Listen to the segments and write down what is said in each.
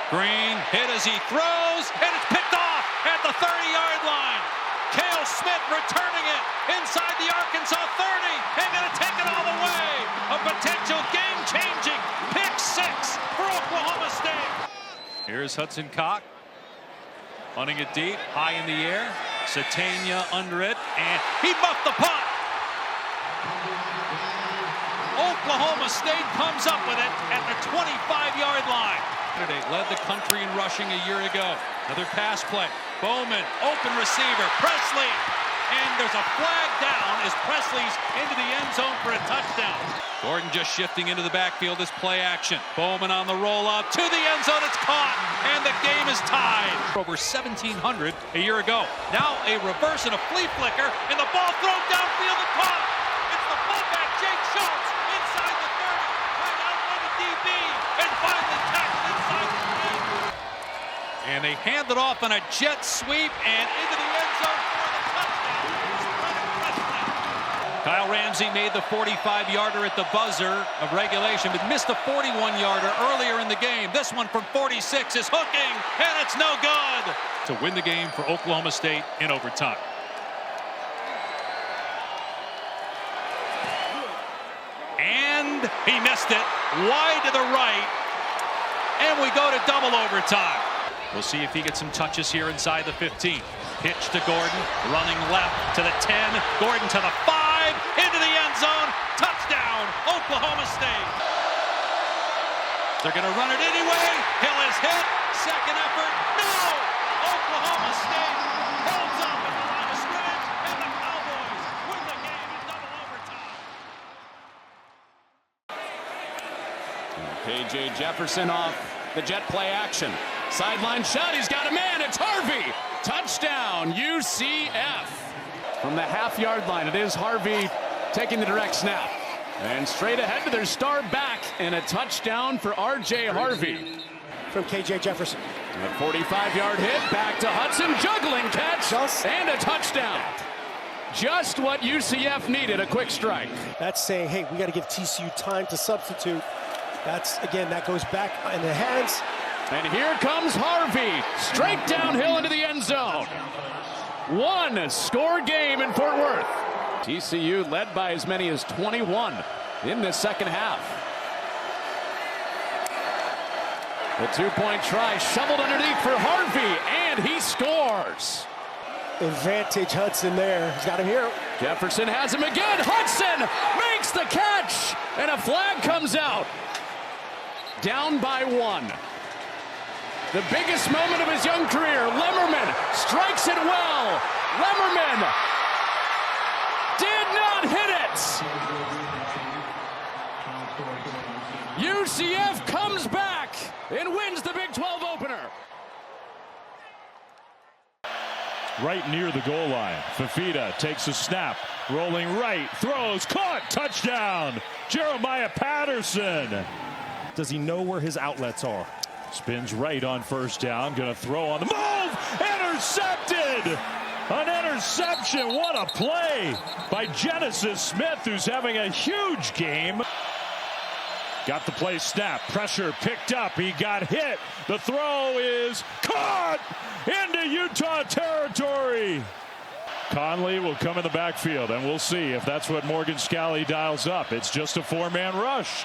Green hit as he throws, and it's picked off at the 30-yard line. Cale Smith returning it inside the Arkansas 30 and going to take it all the way. A potential game-changing pick six for Oklahoma State. Here's Hudson Cock punting it deep, high in the air. Satania under it, and he muffed the punt. Oklahoma State comes up with it at the 25-yard line. Led the country in rushing a year ago. Another pass play. Bowman, open receiver, Presley. And there's a flag down as Presley's into the end zone for a touchdown. Gordon just shifting into the backfield as play action. Bowman on the rollout to the end zone. It's caught, and the game is tied. Over 1,700 a year ago. Now a reverse and a flea flicker, and the ball thrown downfield and caught. It's the fullback, Jake Schultz, inside the 30, right out by the DB, and finally tackled inside the 10. And they hand it off on a jet sweep and into the end zone for the touchdown. Kyle Ramsey made the 45-yarder at the buzzer of regulation, but missed a 41-yarder earlier in the game. This one from 46 is hooking, and it's no good. To win the game for Oklahoma State in overtime. And he missed it wide to the right, and we go to double overtime. We'll see if he gets some touches here inside the 15. Pitch to Gordon, running left to the 10, Gordon to the 5, into the end zone, touchdown, Oklahoma State. They're gonna run it anyway, Hill is hit, second effort, no! Oklahoma State holds up at the line of scrimmage, and the Cowboys win the game in double overtime. KJ Jefferson off the jet play action. Sideline shot, he's got a man, it's Harvey! Touchdown, UCF! From the half-yard line, it is Harvey taking the direct snap. And straight ahead to their star back, and a touchdown for R.J. Harvey. From KJ Jefferson. A 45-yard hit, back to Hudson, juggling catch, and a touchdown. Just what UCF needed, a quick strike. That's saying, hey, we got to give TCU time to substitute. That's, again, that goes back in the hands. And here comes Harvey, straight downhill into the end zone. One score game in Fort Worth. TCU led by as many as 21 in this second half. The two-point try shoveled underneath for Harvey, and he scores. Advantage Hudson there. He's got him here. Jefferson has him again. Hudson makes the catch, and a flag comes out. Down by one. The biggest moment of his young career. Lemmerman strikes it well. Lemmerman did not hit it. UCF comes back and wins the Big 12 opener. Right near the goal line. Fafita takes a snap. Rolling right. Throws. Caught. Touchdown. Jeremiah Patterson. Does he know where his outlets are? Spins right on first down. Going to throw on the move. Intercepted. An interception. What a play by Genesis Smith, who's having a huge game. Got the play snap. Pressure picked up. He got hit. The throw is caught into Utah territory. Conley will come in the backfield, and we'll see if that's what Morgan Scalley dials up. It's just a four-man rush.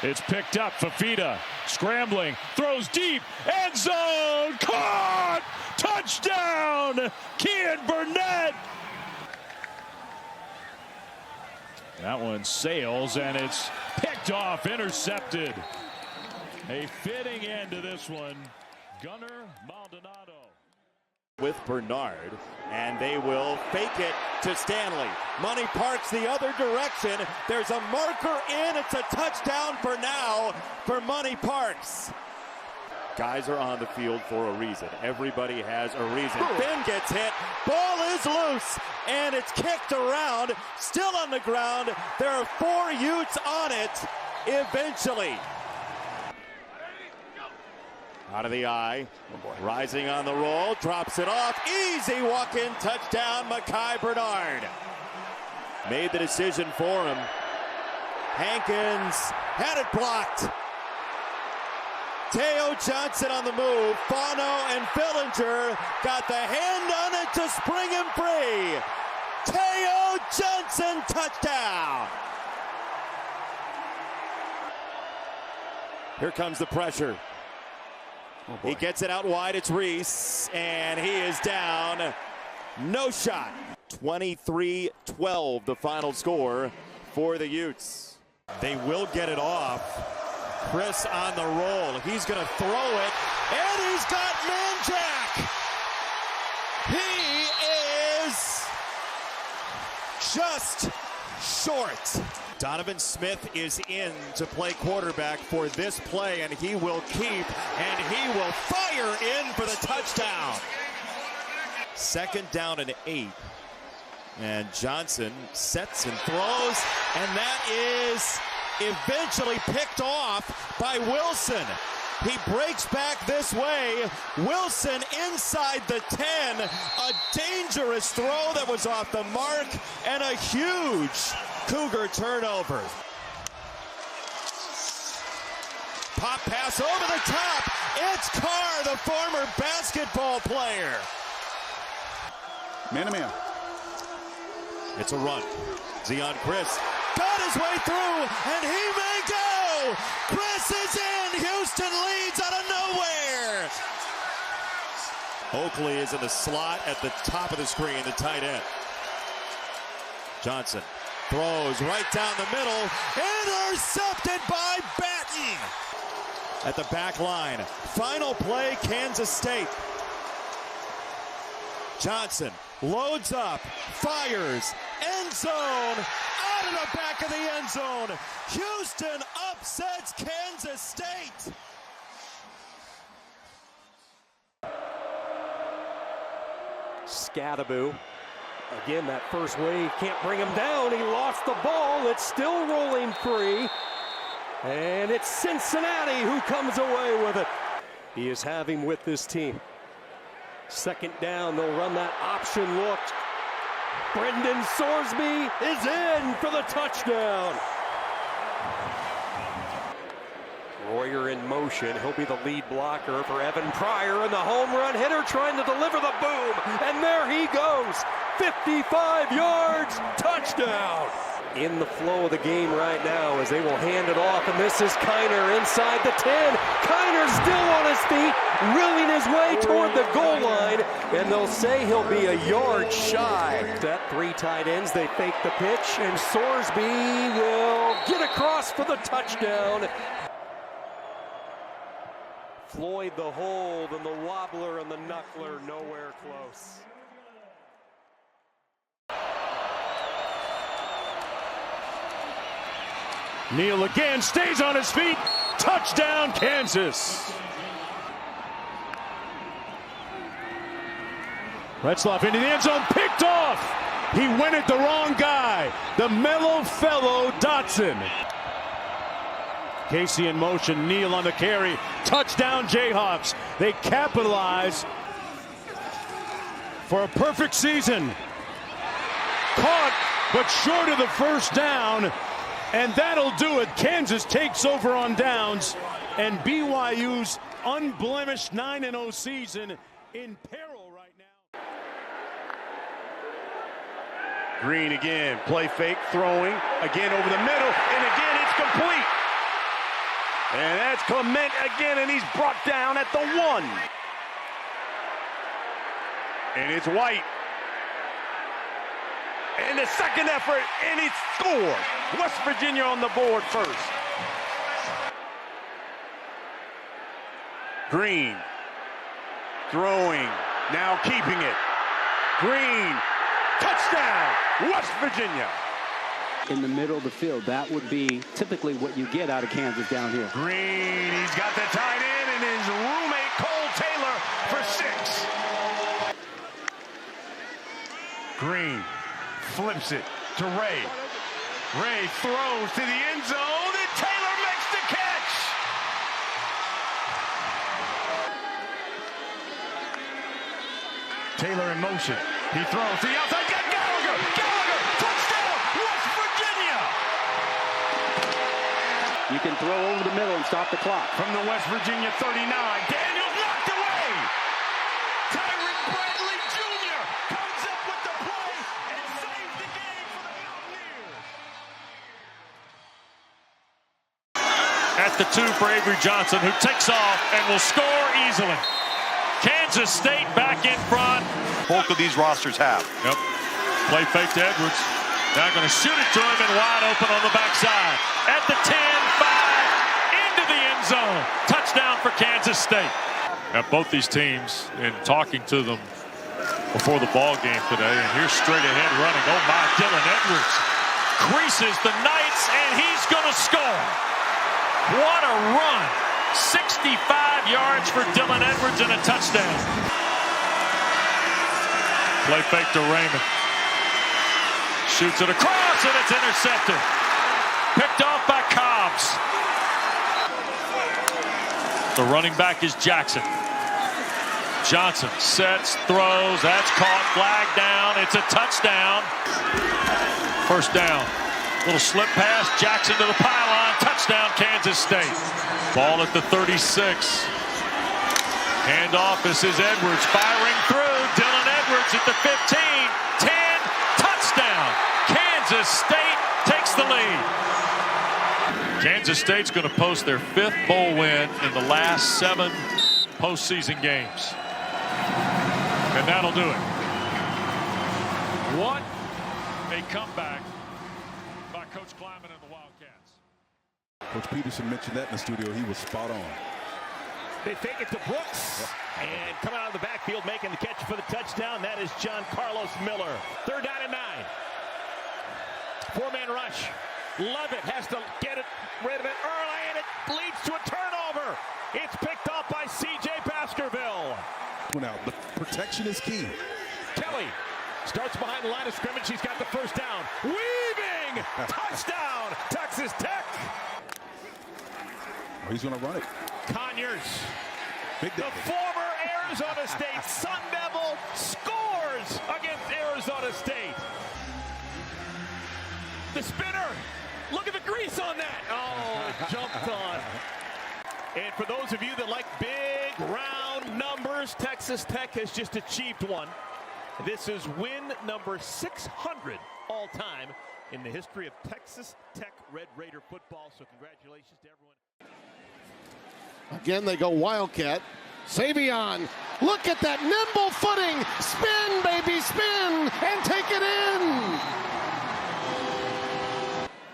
It's picked up. Fafita scrambling, throws deep, end zone, caught, touchdown, Kean Burnett. That one sails, and it's picked off, intercepted. A fitting end to this one. Gunnar Maldonado. With Bernard, and they will fake it to Stanley. Money Parks the other direction. There's a marker in. It's a touchdown for now for Money Parks. Guys are on the field for a reason. Everybody has a reason. Ben gets hit. Ball is loose, and it's kicked around. Still on the ground. There are 4 Utes on it eventually. Out of the eye, rising on the roll, drops it off, easy walk-in touchdown, Mekhi Bernard. Made the decision for him. Hankins had it blocked. Teo Johnson on the move. Fano and Fillinger got the hand on it to spring him free. Teo Johnson touchdown. Here comes the pressure. He gets it out wide. It's Reese, and he is down. No shot. 23-12, the final score for the Utes. They will get it off. Chris on the roll. He's going to throw it, and he's got Manjack. He is just short. Donovan Smith is in to play quarterback for this play, and he will keep, and he will fire in for the touchdown. 2nd down and 8. And Johnson sets and throws, and that is eventually picked off by Wilson. He breaks back this way. Wilson inside the 10. A dangerous throw that was off the mark, and a huge Cougar turnover. Pop pass over the top. It's Carr, the former basketball player. Man-to-man. It's a run. Zion Chris got his way through, and he may go. Chris is in. Houston leads out of nowhere. Oakley is in the slot at the top of the screen, the tight end. Johnson throws right down the middle. Intercepted by Batten. At the back line. Final play, Kansas State. Johnson loads up, fires, end zone, out of the back of the end zone. Houston upsets Kansas State. Scadaboo. Again, that first wave can't bring him down. He lost the ball. It's still rolling free. And it's Cincinnati who comes away with it. He is having with this team. 2nd down, they'll run that option look. Brendan Sorsby is in for the touchdown. Royer in motion. He'll be the lead blocker for Evan Pryor, and the home run hitter trying to deliver the boom. And there he goes. 55 yards, touchdown. In the flow of the game right now as they will hand it off, and this is Kiner inside the 10. Kiner still on his feet, reeling his way toward the goal line, and they'll say he'll be a yard shy. That 3 tight ends, they fake the pitch, and Sorsby will get across for the touchdown. Floyd the hold, and the wobbler and the knuckler nowhere close. Neal again, stays on his feet. Touchdown, Kansas. Retzloff into the end zone, picked off. He went at the wrong guy. The mellow fellow Dotson. Casey in motion, Neal on the carry. Touchdown, Jayhawks. They capitalize for a perfect season. Caught, but short of the first down. And that'll do it. Kansas takes over on downs, and BYU's unblemished 9-0 season in peril right now. Green again, play fake, throwing, again over the middle, and again it's complete. And that's Clement again, and he's brought down at the 1. And it's White. And the second effort, and it's scored. West Virginia on the board first. Green throwing, now keeping it. Green, touchdown, West Virginia. In the middle of the field, that would be typically what you get out of Kansas down here. Green, he's got the tight end and his roommate Cole Taylor for 6. Green flips it to Ray. Ray throws to the end zone, and Taylor makes the catch. Taylor in motion. He throws to the outside. Got Gallagher. Gallagher. Touchdown. West Virginia. You can throw over the middle and stop the clock. From the West Virginia 39, Daniels knocked away. Tyron Bradley Jr. comes up with the play and saves the game for the Mountaineers. At the 2 for Avery Johnson, who takes off and will score easily. Kansas State back in front. Both of these rosters have. Yep. Play fake to Edwards. Now going to shoot it to him and wide open on the backside. At the 10, 5, into the end zone. Touchdown for Kansas State. Now both these teams, in talking to them before the ball game today, and here's straight ahead running. Oh my, Dylan Edwards creases the Knights, and he's going to score. What a run. 65 yards for Dylan Edwards and a touchdown. Play fake to Raymond. Shoots it across, and it's intercepted. Picked off by Cobbs. The running back is Jackson. Johnson sets, throws, that's caught, flag down, it's a touchdown. First down. Little slip pass, Jackson to the pylon, touchdown Kansas State. Ball at the 36. Handoff, this is Edwards firing through. Dylan Edwards at the 15, 10, touchdown. Kansas State takes the lead. Kansas State's going to post their 5th bowl win in the last 7 postseason games. And that'll do it. What a comeback by Coach Kleiman and the Wildcats. Coach Peterson mentioned that in the studio. He was spot on. They fake it to Brooks. And coming out of the backfield, making the catch for the touchdown. That is John Carlos Miller. 3rd down and 9. 4-man rush. Levitt has to get it rid of it early, and it leads to a turnover. It's picked up by C.J. Baskerville. Now, the protection is key. Kelly starts behind the line of scrimmage. He's got the first down. Weaving! Touchdown, Texas Tech. Oh, he's going to run it. Conyers, Big the former Arizona State Sun Devil, scores against Arizona State. The spinner. Look at the grease on that. Oh, it jumped on. And for those of you that like big, round numbers, Texas Tech has just achieved one. This is win number 600 all time in the history of Texas Tech Red Raider football. So congratulations to everyone. Again, they go Wildcat. Savion, look at that nimble footing. Spin, baby, spin, and take it in.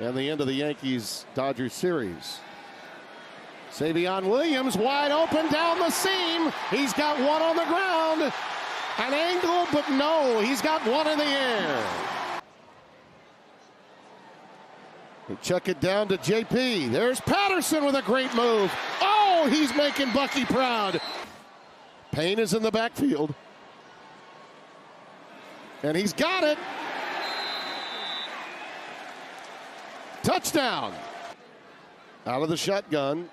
And the end of the Yankees-Dodgers series. Savion Williams wide open down the seam. He's got one on the ground. An angle, but no, he's got one in the air. They check it down to JP. There's Patterson with a great move. Oh, he's making Bucky proud. Payne is in the backfield. And he's got it. Touchdown. Out of the shotgun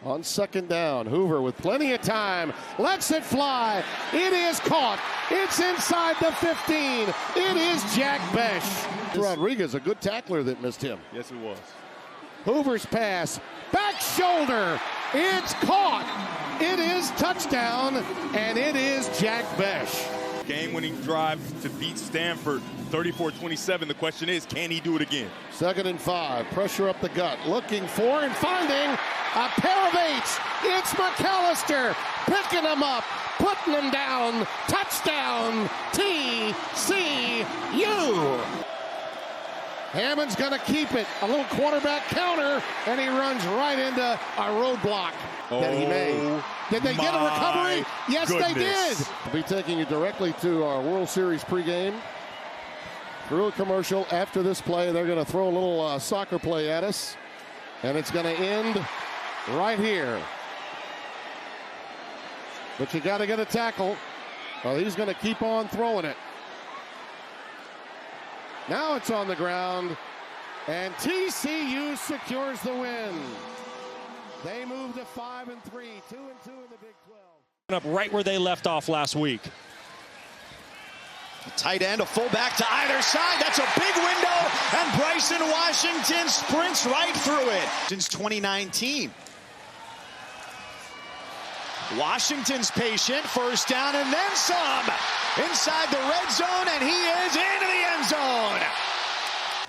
on 2nd down. Hoover with plenty of time. Lets it fly. It is caught. It's inside the 15. It is Jack Besh. Rodriguez, a good tackler that missed him. Yes, it was. Hoover's pass. Back shoulder. It's caught. It is touchdown, and it is Jack Besh. Game-winning drive to beat Stanford 34-27. The question is, can he do it again? 2nd and 5. Pressure up the gut. Looking for and finding a pair of 8s. It's McAllister picking them up, putting them down. Touchdown, TCU. Hammond's going to keep it. A little quarterback counter, and he runs right into a roadblock that he made. Did they get a recovery? Yes, they did. We'll be taking you directly to our World Series pregame. Through a commercial after this play, they're going to throw a little soccer play at us, and it's going to end right here. But you got to get a tackle. Well, he's going to keep on throwing it. Now it's on the ground, and TCU secures the win. They move to 5-3, 2-2 in the Big 12. Up right where they left off last week. Tight end, a fullback to either side. That's a big window, and Bryson Washington sprints right through it. Since 2019. Washington's patient, first down and then some. Inside the red zone, and he is into the end zone.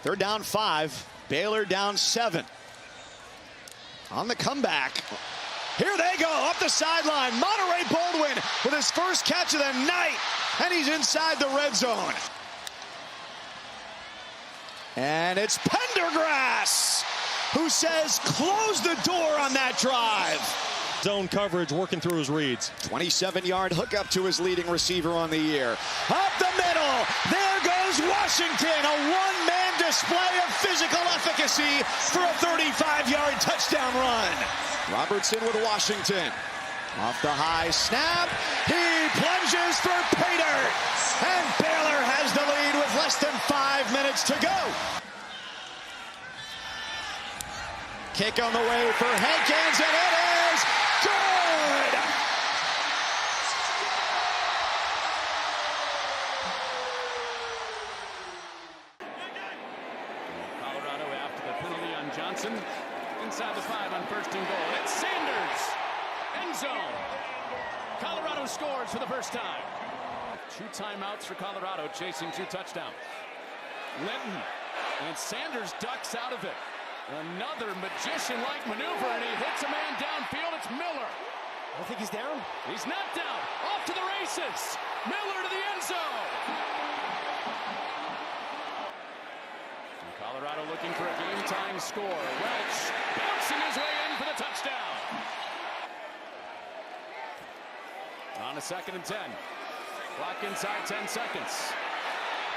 They're down 5, Baylor down 7. On the comeback. Here they go, up the sideline. Monterey Baldwin with his first catch of the night, and he's inside the red zone. And it's Pendergrass who says close the door on that drive. Zone coverage working through his reads. 27-yard hookup to his leading receiver on the year. Up the middle, there goes Washington. A one-man display of physical efficacy for a 35-yard touchdown run. Robertson with Washington. Off the high snap, he plunges for pay dirt. And Baylor has the lead with less than 5 minutes to go. Kick on the way for Hankins, and it is good! Colorado after the penalty on Johnson. Inside the 5 on first and goal. It's Sanders. End zone. Colorado scores for the first time. 2 timeouts for Colorado, chasing 2 touchdowns. Linton. And Sanders ducks out of it. Another magician-like maneuver, and he hits a man downfield. It's Miller. I think he's down. He's not down. Off to the races. Miller to the end zone. And Colorado looking for a game-tying score. Welch bouncing his way in for the touchdown. On a 2nd and 10. Clock inside 10 seconds.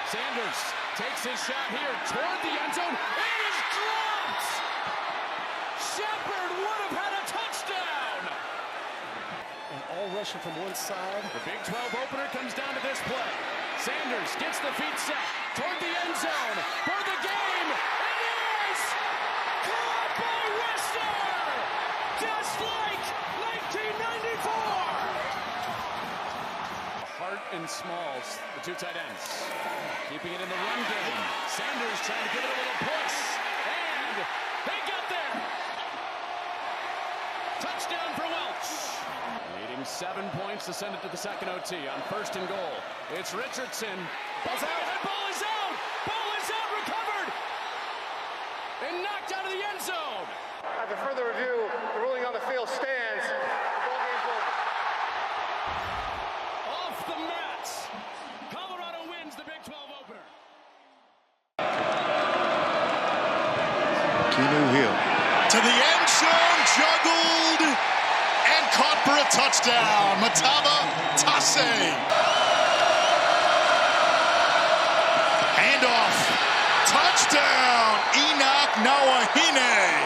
Sanders takes his shot here toward the end zone. It is dropped! Shepard would have had a touchdown! And all rushing from one side. The Big 12 opener comes down to this play. Sanders gets the feet set toward the end zone for the game. It is caught by Wester! Just like 1994! Hart and Smalls, the 2 tight ends. Keeping it in the run game. Sanders trying to give it a little push. And they got there. Touchdown for Welch. Needing 7 points to send it to the second OT on first and goal. It's Richardson. Ball's out. Ball is out. Ball is out. Recovered. And knocked out of the end zone. After further review, the ruling on the field stands. Ball game's over. Off the mat. Colorado wins the Big 12 opener. Hill. To the end zone, juggled, and caught for a touchdown. Matava Tasse. Handoff. Touchdown. Enoch Nawahine.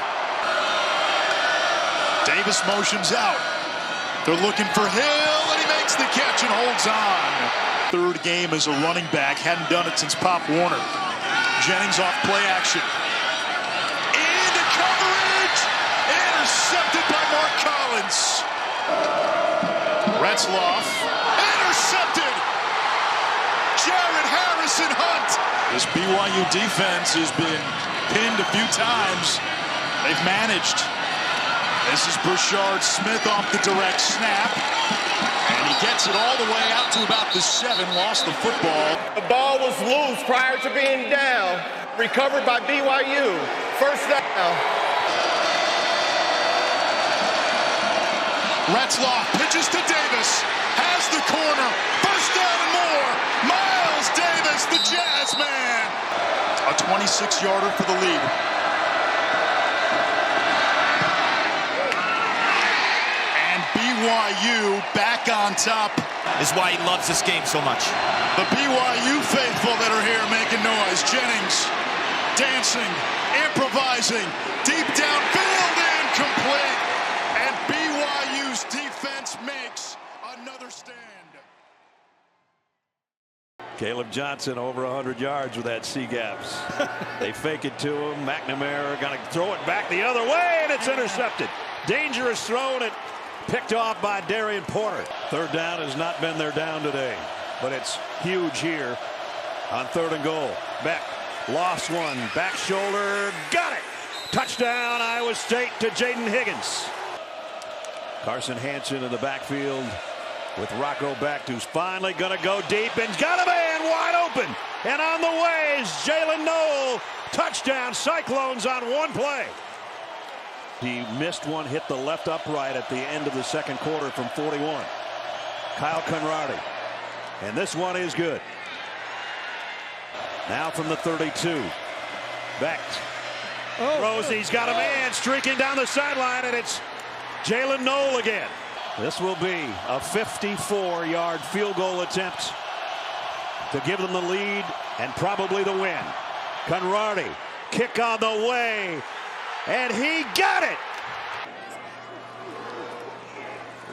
Davis motions out. They're looking for Hill, and he makes the catch and holds on. 3rd game as a running back. Hadn't done it since Pop Warner. Jennings off play action. Into coverage. Intercepted by Mark Collins. Retzloff. Intercepted. Jared Harrison Hunt. This BYU defense has been pinned a few times. They've managed. This is Brashard Smith off the direct snap. And he gets it all the way out to about the 7. Lost the football. The ball was loose prior to being down. Recovered by BYU. First down. Retzloff pitches to Davis. Has the corner. First down and more. Miles Davis, the Jazz man. A 26-yarder for the lead. BYU back on top. This is why he loves this game so much. The BYU faithful that are here making noise. Jennings dancing, improvising, deep downfield, incomplete. And BYU's defense makes another stand. Caleb Johnson over 100 yards with that C-gaps. They fake it to him. McNamara going to throw it back the other way, and it's intercepted. Dangerous throw, and it picked off by Darian Porter. 3rd down has not been their down today. but it's huge here on 3rd and goal. Beck lost one, back shoulder, got it. Touchdown, Iowa State to Jaden Higgins. Carson Hansen in the backfield with Rocco Beck, who's finally going to go deep and got a man wide open. And on the way is Jalen Noel. Touchdown, Cyclones on one play. He missed one, hit the left upright at the end of the second quarter from 41. Kyle Conradi. And this one is good. Now from the 32. Beck. Rosie's got a man streaking down the sideline, and it's Jalen Noel again. This will be a 54-yard field goal attempt to give them the lead and probably the win. Conradi, kick on the way, and he got it!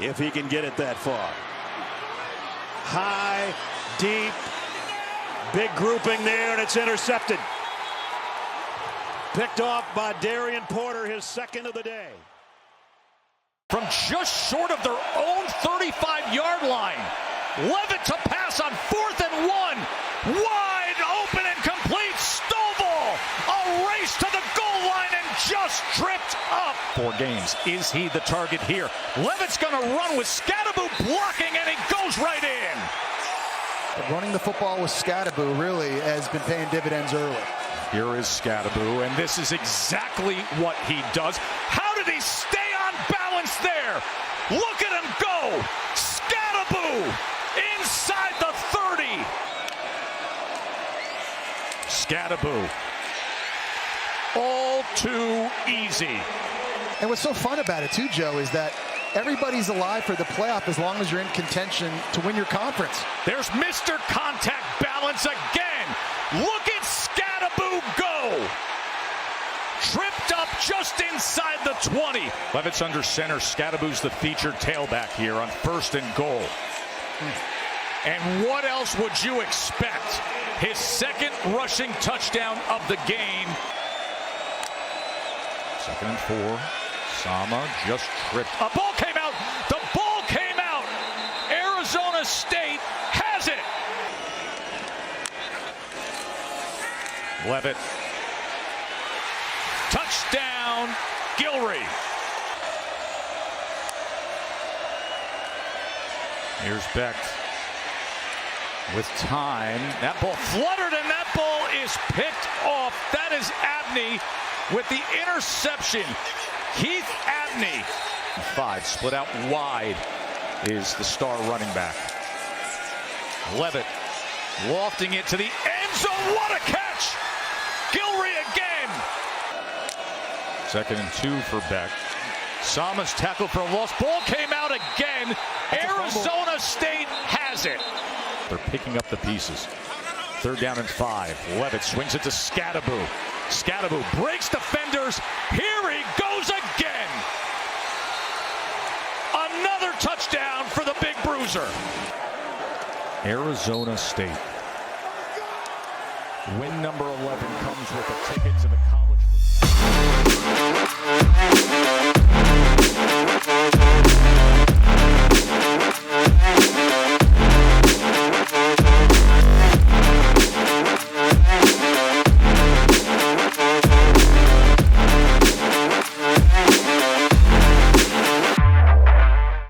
If he can get it that far. High, deep, big grouping there, and it's intercepted. Picked off by Darian Porter, his second of the day. From just short of their own 35-yard line. Levitt to pass on 4th and 1. Wide open and complete. Stovall, a race to the goal line and just tripped up. 4 games. Is he the target here? Levitt's going to run with Scadaboo blocking, and he goes right in. But running the football with Scadaboo really has been paying dividends early. Here is Scadaboo, and this is exactly what he does. How did he stay on balance there? Look at him go! Scadaboo inside the 30. Scadaboo. All too easy. And what's so fun about it too, Joe, is that everybody's alive for the playoff as long as you're in contention to win your conference. There's Mr. Contact Balance again. Look at Scadaboo go. Tripped up just inside the 20. Levitt's under center. Scadaboo's the featured tailback here on 1st and goal. And what else would you expect? His second rushing touchdown of the game. 2nd and 4. Sama just tripped. A ball came out. The ball came out. Arizona State has it. Levitt. Touchdown, Gilreath. Here's Beck with time. That ball fluttered, and that ball is picked off. That is Abney with the interception. Keith Abney. 5 split out wide is the star running back. Levitt lofting it to the end zone. What a catch! Gilreath again. 2nd and 2 for Beck. Sama's tackled for a loss. Ball came out again. Arizona State has it. They're picking up the pieces. 3rd down and 5. Levitt swings it to Scadaboo. Scadaboo breaks defenders. Here he goes again. Another touchdown for the big bruiser. Arizona State. Win number 11 comes with a ticket to the college.